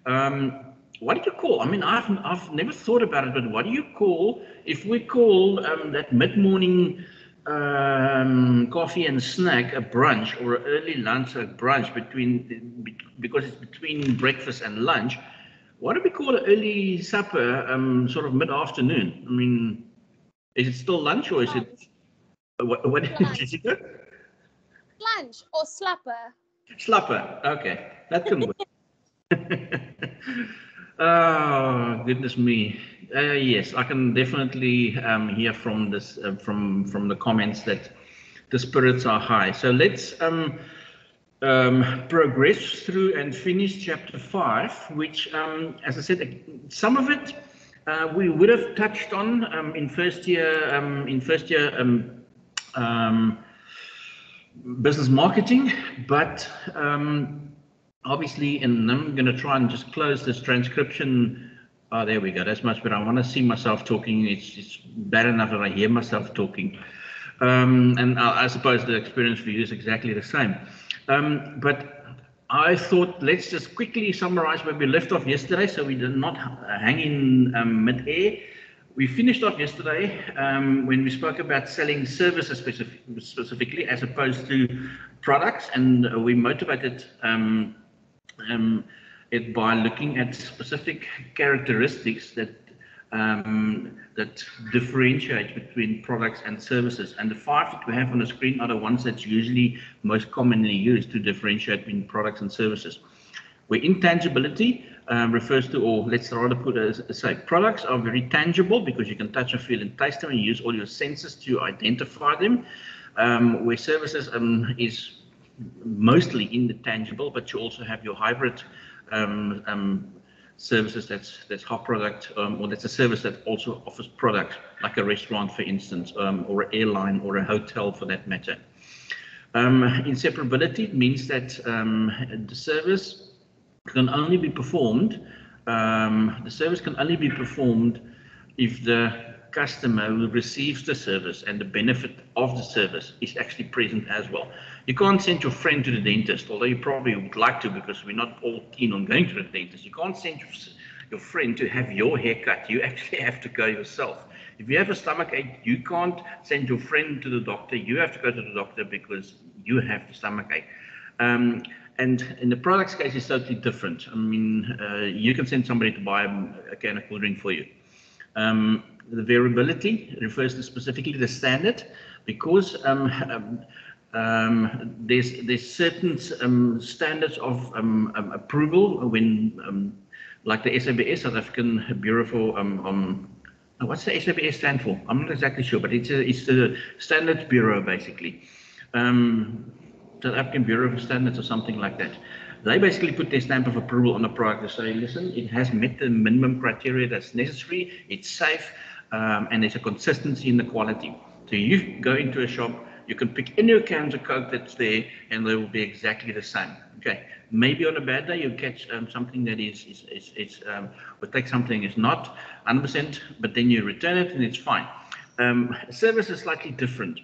What do you call? I mean, I've never thought about it, but what do you call if we call that mid-morning coffee and snack a brunch, or early lunch a brunch because it's between breakfast and lunch? What do we call an early supper, sort of mid-afternoon? I mean, is it still lunch or is it what did you go? Lunch or slapper? Slapper. Okay, that can work. Oh, goodness me. Yes, I can definitely hear from this from the comments that the spirits are high. So let's progress through and finish chapter 5, which, as I said, some of it we would have touched on in first year business marketing, but obviously, and I'm going to try and just close this transcription. Oh, there we go. That's much better. I want to see myself talking. It's bad enough that I hear myself talking. And I suppose the experience for you is exactly the same. But I thought let's just quickly summarize where we left off yesterday so we did not hang in mid-air. We finished off yesterday when we spoke about selling services specifically as opposed to products, and we motivated it by looking at specific characteristics that that differentiate between products and services. And the 5 that we have on the screen are the ones that's usually most commonly used to differentiate between products and services. Where intangibility refers to, or let's rather put it as say, products are very tangible because you can touch and feel and taste them and use all your senses to identify them. Where services is mostly intangible, but you also have your hybrid services that's hot product, or that's a service that also offers products, like a restaurant, for instance, or an airline or a hotel for that matter. Inseparability means that the service can only be performed, if the customer who receives the service and the benefit of the service is actually present as well. You can't send your friend to the dentist, although you probably would like to, because we're not all keen on going to the dentist. You can't send your friend to have your hair cut. You actually have to go yourself. If you have a stomach ache, you can't send your friend to the doctor. You have to go to the doctor because you have the stomach ache. And in the products case, it's totally different. I mean, you can send somebody to buy a can of cool drink for you. The variability refers to specifically the standard, because there's certain standards of approval when, like the SABS, South African Bureau for what's the SABS stand for? I'm not exactly sure, but it's the Standards Bureau basically. South African Bureau of Standards or something like that. They basically put their stamp of approval on the product to say, listen, it has met the minimum criteria that's necessary, it's safe, and there's a consistency in the quality. So you go into a shop, you can pick any cans of Coke that's there, and they will be exactly the same. Okay, maybe on a bad day you catch something that or take something is not 100%, but then you return it and it's fine. Service is slightly different.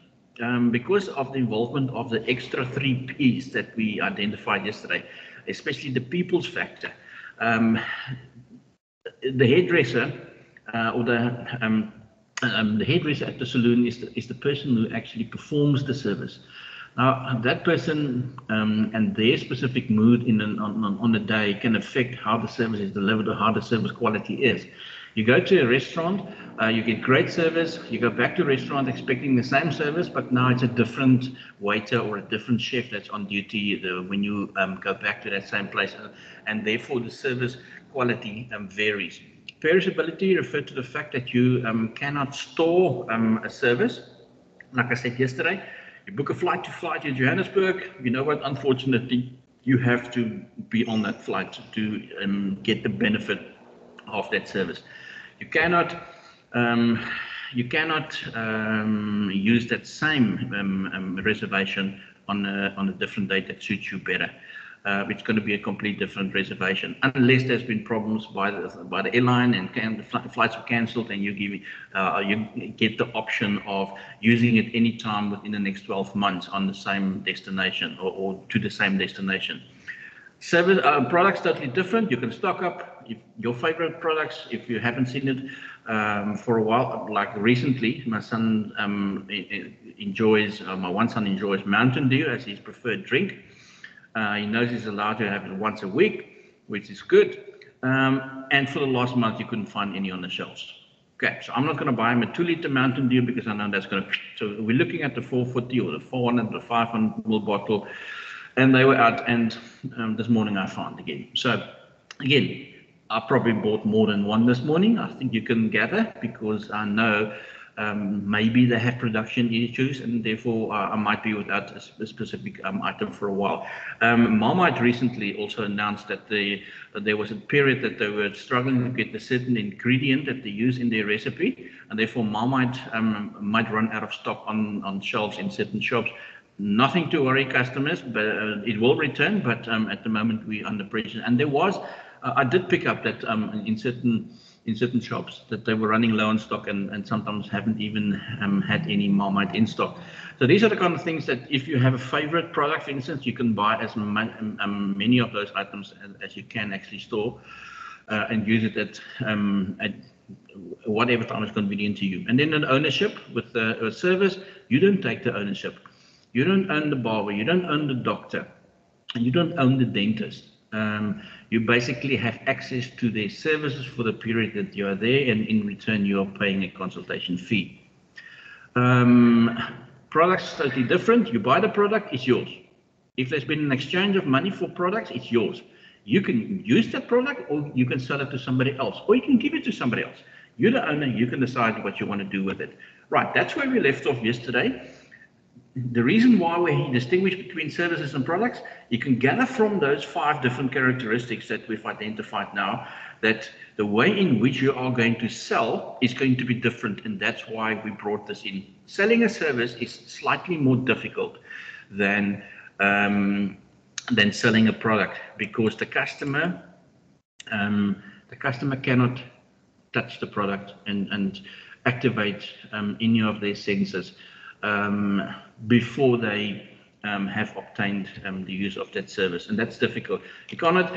Because of the involvement of the extra 3 P's that we identified yesterday, especially the people's factor. The hairdresser or the hairdresser at the saloon is the person who actually performs the service. Now, that person and their specific mood on the day can affect how the service is delivered or how the service quality is. You go to a restaurant, you get great service, you go back to the restaurant expecting the same service, but now it's a different waiter or a different chef that's on duty when you go back to that same place, and therefore the service quality varies. Perishability refers to the fact that you cannot store a service. Like I said yesterday, you book a flight to Johannesburg, you know what, unfortunately, you have to be on that flight to get the benefit of that service. You cannot use that same reservation on a different date that suits you better. It's going to be a complete different reservation, unless there's been problems by the airline and the flights were cancelled, and you get the option of using it anytime within the next 12 months on the same destination or to the same destination. Service products totally different. You can stock up your favorite products if you haven't seen it for a while. Like recently, my son enjoys, my one son enjoys Mountain Dew as his preferred drink. He knows he's allowed to have it once a week, which is good. And for the last month, you couldn't find any on the shelves. Okay, so I'm not going to buy him a 2-liter Mountain Dew because I know that's going to. So we're looking at the 440 or the 400 or 500 ml bottle, and they were out. And this morning I found again. So again, I probably bought more than one this morning. I think you can gather because I know maybe they have production issues and therefore I might be without a specific item for a while. Marmite recently also announced that there was a period that they were struggling to get a certain ingredient that they use in their recipe, and therefore Marmite might run out of stock on shelves in certain shops. Nothing to worry, customers, but it will return, but at the moment we're under pressure. And there was, I did pick up that in certain shops that they were running low on stock and sometimes haven't even had any Marmite in stock. So these are the kind of things that if you have a favorite product, for instance, you can buy as many of those items as you can actually store and use it at whatever time is convenient to you. And then an ownership with a service, you don't take the ownership. You don't own the barber, you don't own the doctor, and you don't own the dentist. You basically have access to their services for the period that you are there, and in return you are paying a consultation fee. Products totally different. You buy the product, it's yours. If there's been an exchange of money for products, it's yours. You can use that product, or you can sell it to somebody else, or you can give it to somebody else. You're the owner, you can decide what you want to do with it. Right, that's where we left off yesterday. The reason why we distinguish between services and products, you can gather from those 5 different characteristics that we've identified now, that the way in which you are going to sell is going to be different, and that's why we brought this in. Selling a service is slightly more difficult than selling a product, because the customer cannot touch the product and activate any of their senses before they have obtained the use of that service, and that's difficult. You cannot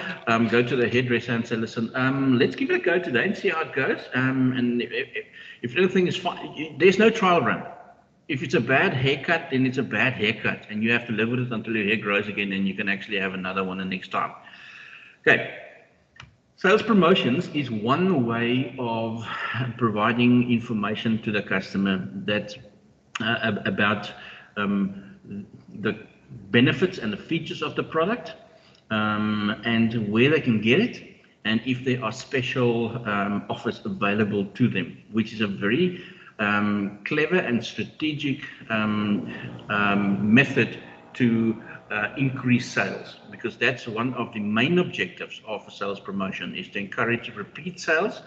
go to the hairdresser and say, listen, let's give it a go today and see how it goes, and if everything is fine, there's no trial run. If it's a bad haircut, then it's a bad haircut, and you have to live with it until your hair grows again, and you can actually have another one the next time. Okay. Sales promotions is one way of providing information to the customer that about the benefits and the features of the product, and where they can get it, and if there are special offers available to them, which is a very clever and strategic method to increase sales, because that's one of the main objectives of a sales promotion, is to encourage repeat sales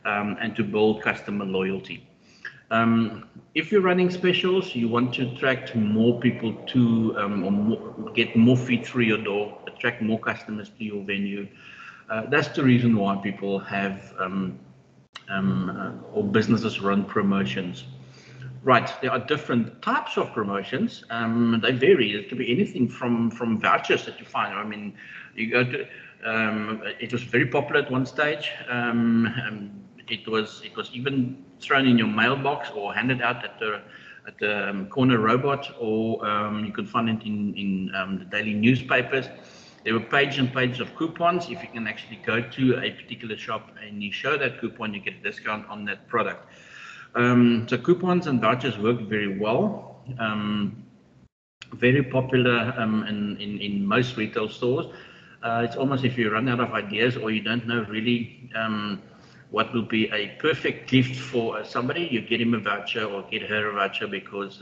and to build customer loyalty. If you're running specials, you want to attract more people to, or get more feet through your door, attract more customers to your venue. That's the reason why people have, or businesses run promotions. Right, there are different types of promotions. They vary. It could be anything from vouchers that you find. I mean, you go to, it was very popular at one stage. It was even thrown in your mailbox or handed out at the corner robot, or you could find it in the daily newspapers. There were pages and pages of coupons. If you can actually go to a particular shop and you show that coupon, you get a discount on that product. So coupons and vouchers work very well. Very popular in most retail stores. It's almost if you run out of ideas or you don't know really what will be a perfect gift for somebody, you get him a voucher or get her a voucher, because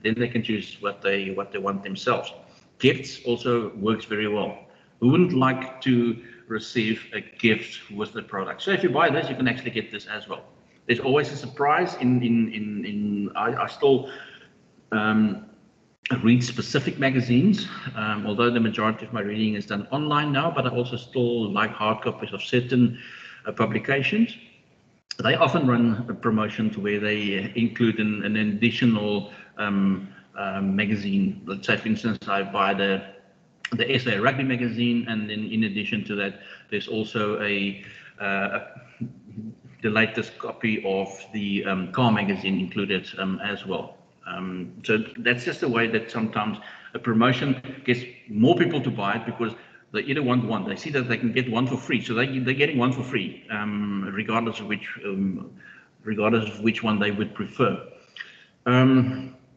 then they can choose what they want themselves. Gifts also works very well. Who wouldn't like to receive a gift with the product? So if you buy this, you can actually get this as well. There's always a surprise. I still read specific magazines, although the majority of my reading is done online now, but I also still like hard copies of certain publications. They often run a promotion to where they include an additional magazine. Let's say, for instance, I buy the the SA Rugby magazine, and then in addition to that, there's also the latest copy of the car magazine included as well. So that's just the way that sometimes a promotion gets more people to buy it, because they either want one, they see that they can get one for free, so they're getting one for free, regardless of which one they would prefer.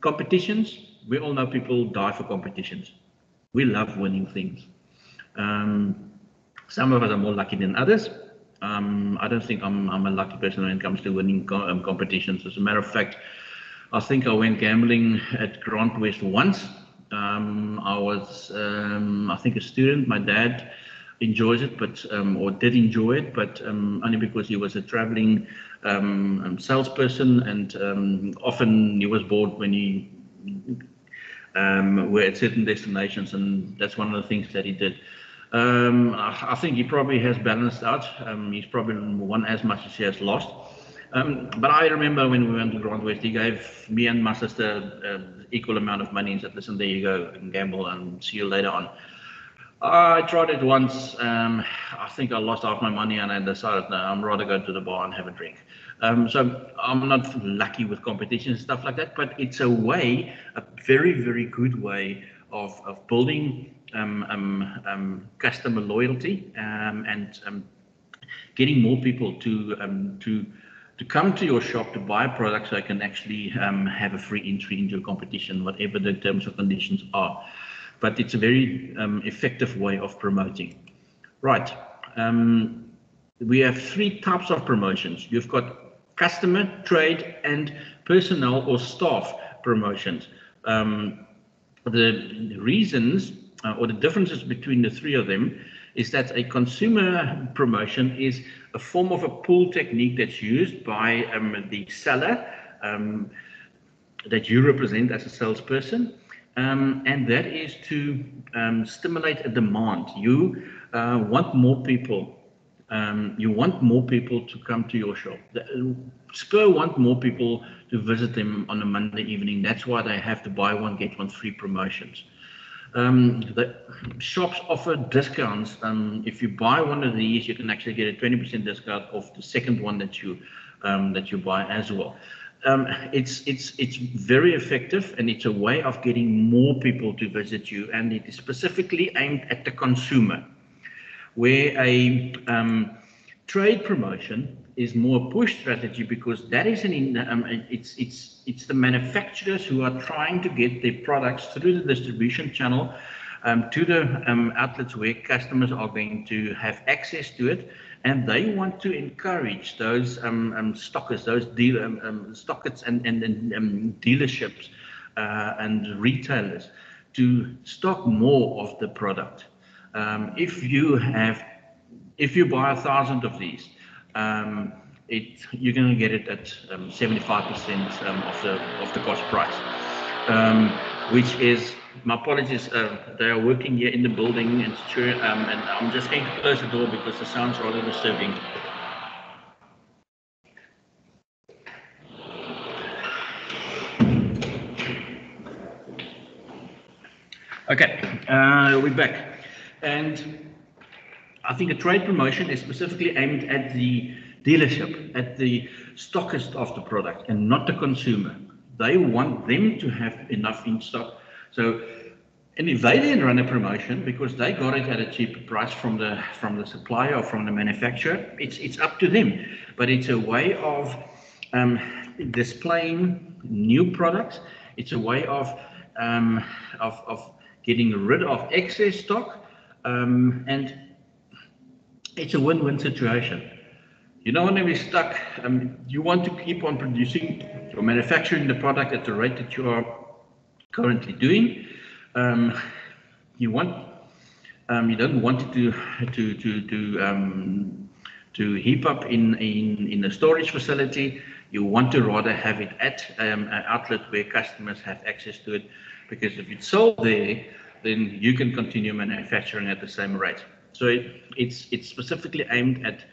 Competitions, we all know people die for competitions. We love winning things. Some of us are more lucky than others. I don't think I'm a lucky person when it comes to winning competitions. As a matter of fact, I think I went gambling at Grand West once. I was, I think, a student. My dad enjoys it, but or did enjoy it, but only because he was a traveling salesperson, and often he was bored when he were at certain destinations, and that's one of the things that he did. I think he probably has balanced out. He's probably won as much as he has lost. But I remember when we went to Grand West, he gave me and my sister equal amount of money and said, listen, there you go, and gamble, and see you later on. I tried it once. I think I lost half my money, and I decided, no, I'm rather go to the bar and have a drink. So I'm not lucky with competitions and stuff like that, but it's a way, a very, very good way of building customer loyalty, and getting more people to come to your shop to buy products, so I can actually have a free entry into a competition, whatever the terms and conditions are. But it's a very effective way of promoting. Right. We have three types of promotions. You've got customer, trade, and personnel or staff promotions. The reasons or the differences between the three of them is that a consumer promotion is a form of a pull technique that's used by the seller that you represent as a salesperson, and that is to stimulate a demand. You want more people. You want more people to come to your shop. Spur want more people to visit them on a Monday evening. That's why they have to buy one, get one free promotions. The shops offer discounts. If you buy one of these, you can actually get a 20% discount off the second one that you buy as well. It's very effective, and it's a way of getting more people to visit you, and it is specifically aimed at the consumer, where a trade promotion is more a push strategy, because that is it's the manufacturers who are trying to get their products through the distribution channel to the outlets where customers are going to have access to it, and they want to encourage those stockers, those stockers and dealerships and retailers to stock more of the product. If you buy 1,000 of these, you're going to get it at 75% of the cost price, which is, my apologies, they are working here in the building, and I'm just going to close the door because the sound's rather disturbing. Okay, we're back, and I think a trade promotion is specifically aimed at the dealership, at the stockist of the product, and not the consumer. They want them to have enough in stock. So, and if they then run a promotion because they got it at a cheaper price from the supplier or from the manufacturer, it's up to them. But it's a way of displaying new products. It's a way of getting rid of excess stock, and it's a win-win situation. You don't want to be stuck. You want to keep on producing or manufacturing the product at the rate that you are currently doing. You don't want it to heap up in a storage facility. You want to rather have it at an outlet where customers have access to it, because if it's sold there, then you can continue manufacturing at the same rate. So it's specifically aimed at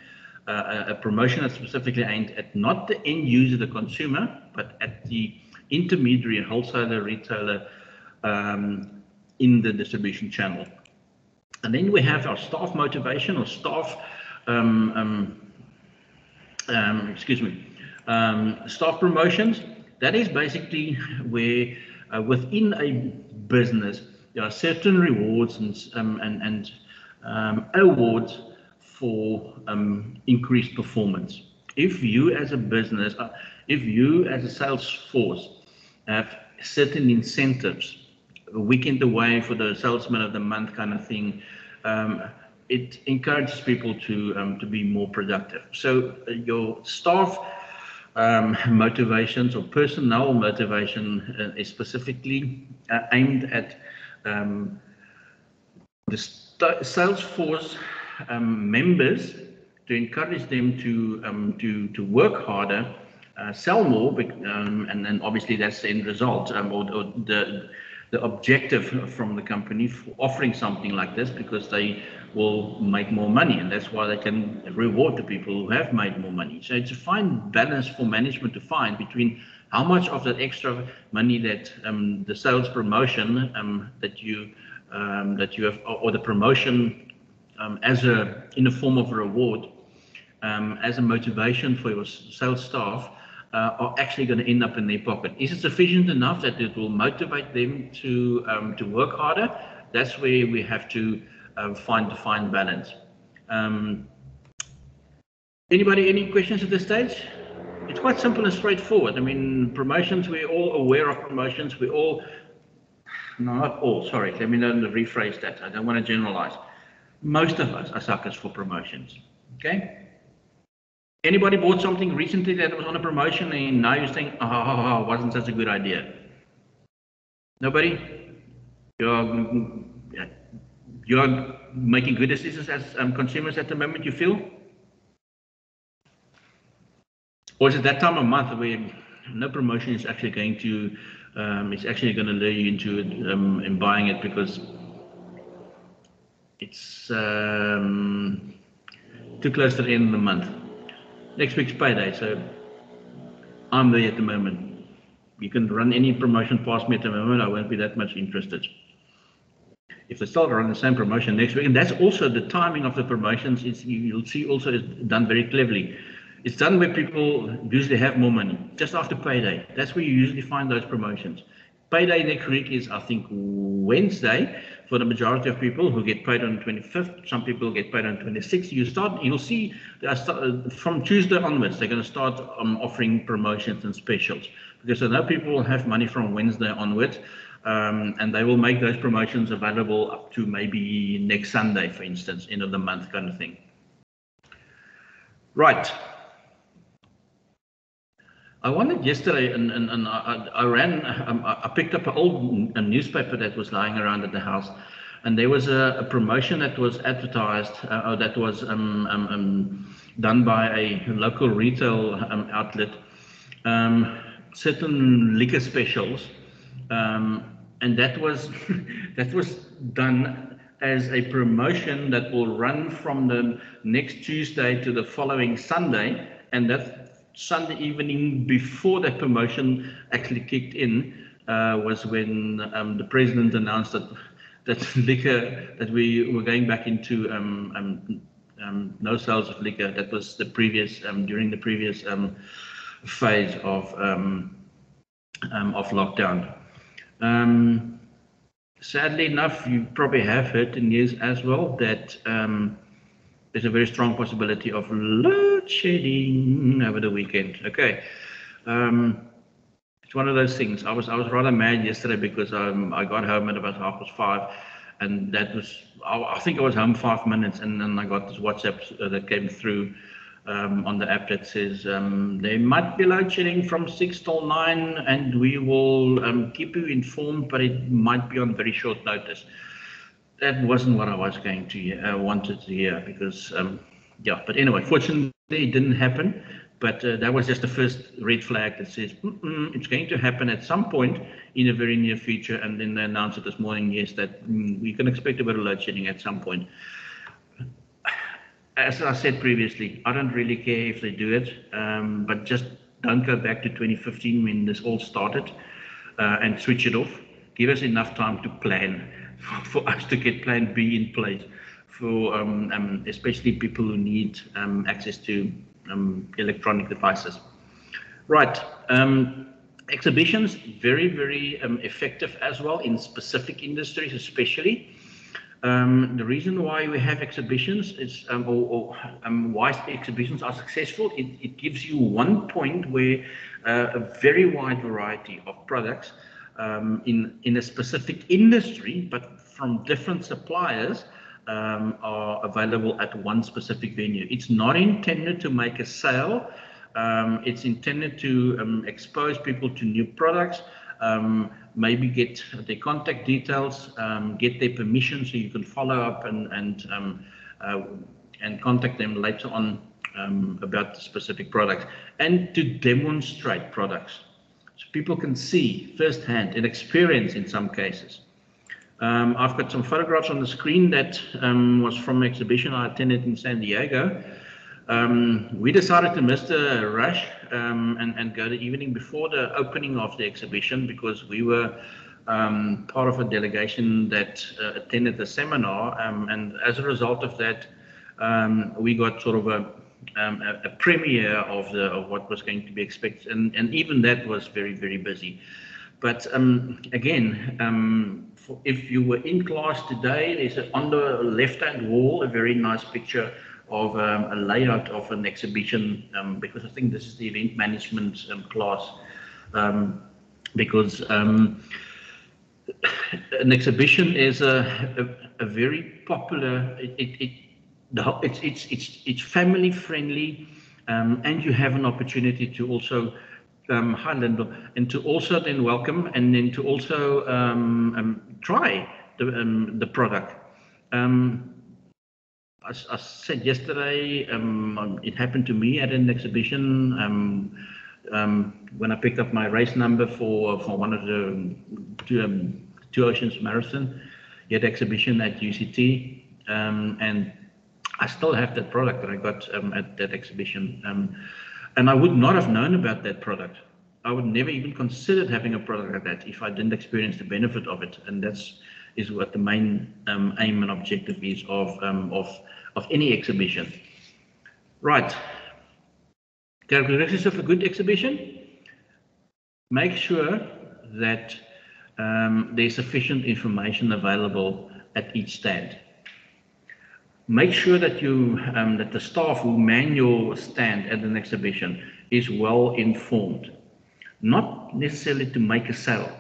a promotion that's specifically aimed at not the end user, the consumer, but at the intermediary, wholesaler, retailer in the distribution channel. And then we have our staff motivation or staff, staff promotions. That is basically where within a business there are certain rewards and awards for increased performance. If you as a business, if you as a sales force have certain incentives, a weekend away for the salesman of the month kind of thing, it encourages people to be more productive. So your staff motivations or personnel motivation is specifically aimed at the sales force members, to encourage them to work harder, sell more, and then obviously that's the end result, or the objective from the company for offering something like this, because they will make more money, and that's why they can reward the people who have made more money. So it's a fine balance for management to find between how much of that extra money that the sales promotion that you have, or the promotion in the form of a reward, as a motivation for your sales staff, are actually going to end up in their pocket. Is it sufficient enough that it will motivate them to work harder? That's where we have to find the fine balance. Anybody, any questions at this stage? It's quite simple and straightforward. I mean, promotions, we're all aware of promotions. We all, no, not all, sorry, let me rephrase that. I don't want to generalize. Most of us are suckers for promotions, okay? Anybody bought something recently that was on a promotion and now you're saying, oh, wasn't such a good idea? Nobody? You're making good decisions as consumers at the moment, you feel? Or is it that time of month where no promotion is actually going to, it's actually going to lure you into it, in buying it, because it's too close to the end of the month. Next week's payday, so I'm there at the moment. You can run any promotion past me at the moment, I won't be that much interested. If they start running the same promotion next week, and that's also the timing of the promotions, you'll see also is done very cleverly. It's done where people usually have more money, just after payday. That's where you usually find those promotions. Payday next week is, I think, Wednesday for the majority of people who get paid on the 25th. Some people get paid on the 26th. You'll see from Tuesday onwards, they're going to start offering promotions and specials, because I know people will have money from Wednesday onwards, and they will make those promotions available up to maybe next Sunday, for instance, end of the month kind of thing. Right. I wanted yesterday, and I picked up an old newspaper that was lying around at the house, and there was a promotion that was advertised, or that was done by a local retail outlet, certain liquor specials, and that was that was done as a promotion that will run from the next Tuesday to the following Sunday, and that Sunday evening before that promotion actually kicked in was when the president announced that liquor, that we were going back into no sales of liquor. That was the previous during the previous phase of lockdown. Sadly enough, you probably have heard the news as well that there's a very strong possibility of load shedding over the weekend. Okay, it's one of those things. I was rather mad yesterday because I got home at about 5:30, and that was, I think I was home 5 minutes, and then I got this WhatsApp that came through on the app that says there might be load shedding from 6 till 9, and we will keep you informed, but it might be on very short notice. That wasn't what I was going to wanted to hear, because yeah. But anyway, fortunately it didn't happen. But that was just the first red flag that says it's going to happen at some point in the very near future. And then they announced it this morning, yes, that we can expect a bit of load shedding at some point. As I said previously, I don't really care if they do it, but just don't go back to 2015 when this all started, and switch it off. Give us enough time to plan. for us to get Plan B in place for especially people who need access to electronic devices. Right. Exhibitions, very, very effective as well in specific industries, especially. The reason why we have exhibitions is, why exhibitions are successful, it gives you one point where a very wide variety of products in a specific industry, but from different suppliers, are available at one specific venue. It's not intended to make a sale. It's intended to expose people to new products, maybe get their contact details, get their permission so you can follow up and contact them later on about the specific products, and to demonstrate products so people can see firsthand and experience in some cases. I've got some photographs on the screen that was from an exhibition I attended in San Diego. We decided to miss the rush and go the evening before the opening of the exhibition, because we were part of a delegation that attended the seminar, and as a result of that, we got sort of a premiere of what was going to be expected, and even that was very, very busy. But again, if you were in class today, there's on the left-hand wall a very nice picture of a layout of an exhibition, because I think this is the event management class, because an exhibition is a very popular, it's family friendly, and you have an opportunity to also hi Linda, and to also then welcome and then to also try the product. I said yesterday, it happened to me at an exhibition when I picked up my race number for one of the Two Oceans Marathon, yet exhibition at UCT, and I still have that product that I got at that exhibition, and I would not have known about that product. I would never even considered having a product like that if I didn't experience the benefit of it, and that's what the main aim and objective is of any exhibition. Right. Characteristics of a good exhibition: make sure that there's sufficient information available at each stand. Make sure that that the staff who man your stand at an exhibition is well informed, not necessarily to make a sale,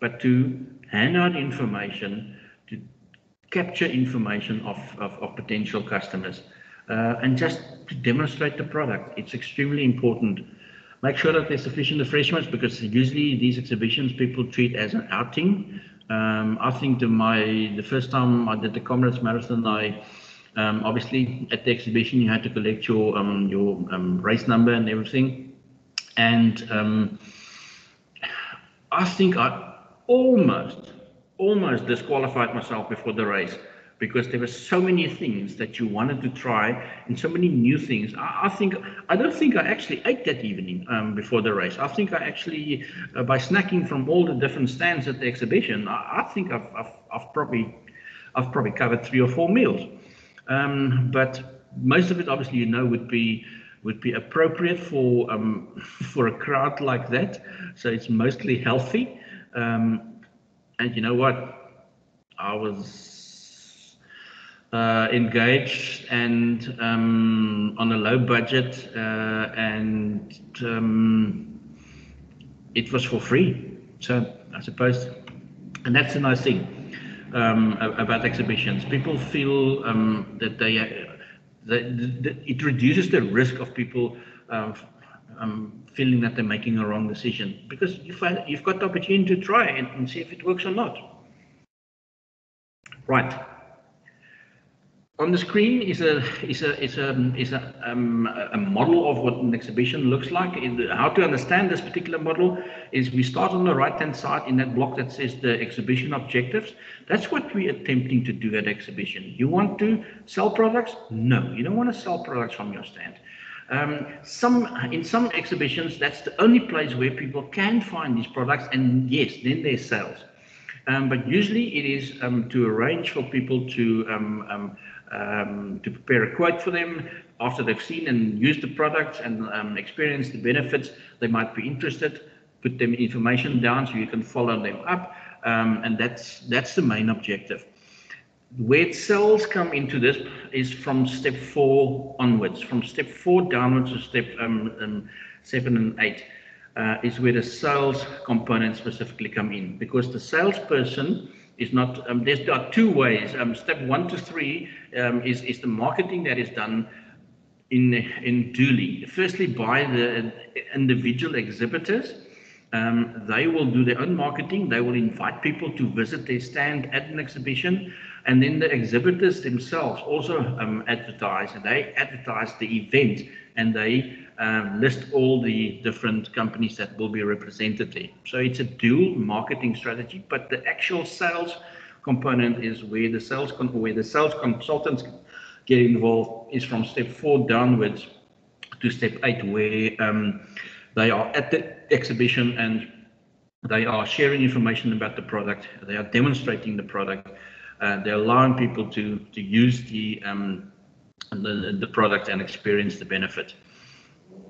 but to hand out information, to capture information of potential customers, and just to demonstrate the product. It's extremely important. Make sure that there's sufficient refreshments, because usually these exhibitions people treat as an outing. I think the first time I did the Comrades Marathon, I obviously at the exhibition you had to collect your race number and everything, and I think I almost disqualified myself before the race, because there were so many things that you wanted to try and so many new things. I don't think I actually ate that evening before the race. I think I actually, by snacking from all the different stands at the exhibition, I think I've probably covered 3 or 4 meals. But most of it, obviously, would be appropriate for a crowd like that. So it's mostly healthy. And you know what? I was engaged and on a low budget, and it was for free. So I suppose, and that's a nice thing about exhibitions. People feel that it reduces the risk of people feeling that they're making a wrong decision, because you've got the opportunity to try and see if it works or not. Right. On the screen is a model of what an exhibition looks like. How to understand this particular model is we start on the right-hand side in that block that says the exhibition objectives. That's what we're attempting to do at exhibition. You want to sell products? No, you don't want to sell products from your stand. In some exhibitions, that's the only place where people can find these products, and yes, then there's sales. But usually it is to arrange for people to prepare a quote for them after they've seen and used the products and experienced the benefits. They might be interested, put them information down so you can follow them up, and that's the main objective. Where sales come into this is from step 4 onwards. From step 4 downwards to step 7 and 8 is where the sales component specifically come in, because the salesperson is not, there are 2 ways. Step 1 to 3 is the marketing that is done in duly. Firstly, by the individual exhibitors. They will do their own marketing. They will invite people to visit their stand at an exhibition, and then the exhibitors themselves also advertise. And they advertise the event, and they list all the different companies that will be represented there. So it's a dual marketing strategy, but the actual sales component is where the sales consultants get involved, is from step 4 downwards to step 8, where they are at the exhibition and they are sharing information about the product. They are demonstrating the product. They're allowing people to use the product and experience the benefit.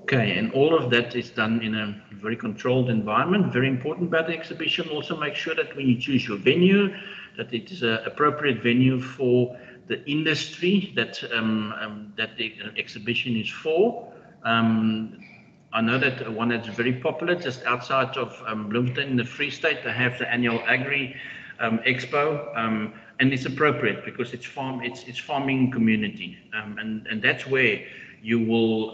Okay, and all of that is done in a very controlled environment. Very important about the exhibition. Also make sure that when you choose your venue, that it is an appropriate venue for the industry that the exhibition is for. I know that one that's very popular just outside of Bloemfontein in the Free State, they have the annual Agri Expo, and it's appropriate because it's farming community, and that's where you will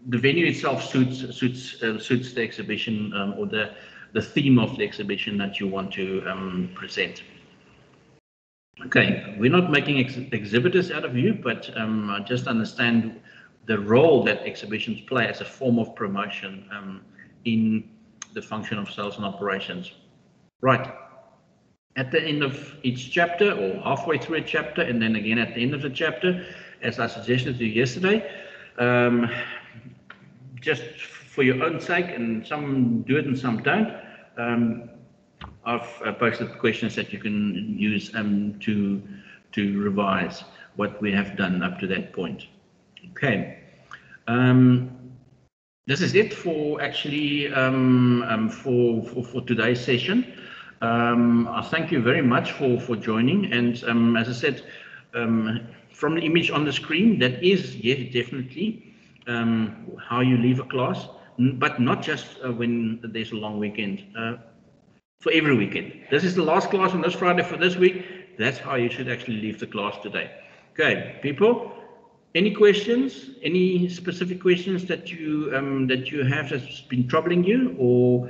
the venue itself suits the exhibition or the theme of the exhibition that you want to present. Okay, we're not making exhibitors out of you, but I just understand the role that exhibitions play as a form of promotion in the function of sales and operations. Right, at the end of each chapter or halfway through a chapter, and then again at the end of the chapter, as I suggested to you yesterday, just for your own sake, and some do it and some don't, I've posted questions that you can use to revise what we have done up to that point. Okay, this is it for actually for today's session. I thank you very much for joining, and as I said, from the image on the screen, that is, yes, definitely how you leave a class, but not just when there's a long weekend, for every weekend. This is the last class on this Friday for this week. That's how you should actually leave the class today. Okay, people, any questions, any specific questions that you have that's been troubling you, or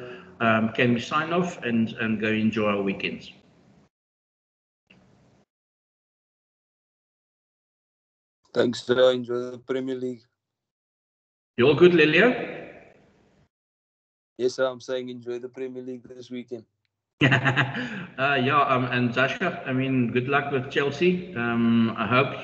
can we sign off and go enjoy our weekends? Thanks, sir. Enjoy the Premier League. You all good, Lelio? Yes, sir. I'm saying enjoy the Premier League this weekend. Yeah, and Zasha, I mean, good luck with Chelsea. I hope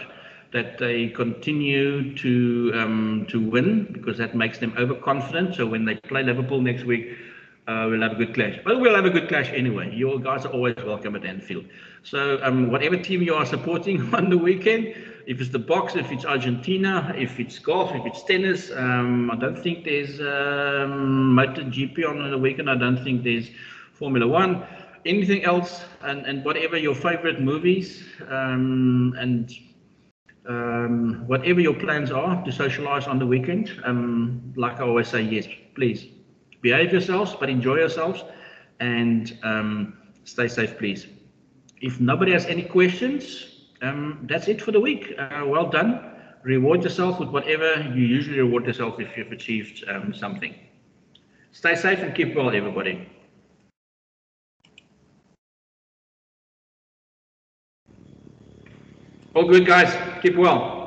that they continue to win, because that makes them overconfident. So when they play Liverpool next week, we'll have a good clash. But we'll have a good clash anyway. You guys are always welcome at Anfield. So whatever team you are supporting on the weekend, if it's the box, if it's Argentina, if it's golf, if it's tennis, I don't think there's MotoGP on the weekend. I don't think there's Formula 1. Anything else, and whatever your favorite movies, and whatever your plans are to socialize on the weekend, like I always say, yes, please behave yourselves, but enjoy yourselves, and stay safe, please. If nobody has any questions, that's it for the week. Well done. Reward yourself with whatever you usually reward yourself if you've achieved something. Stay safe and keep well, everybody. All good, guys. Keep well.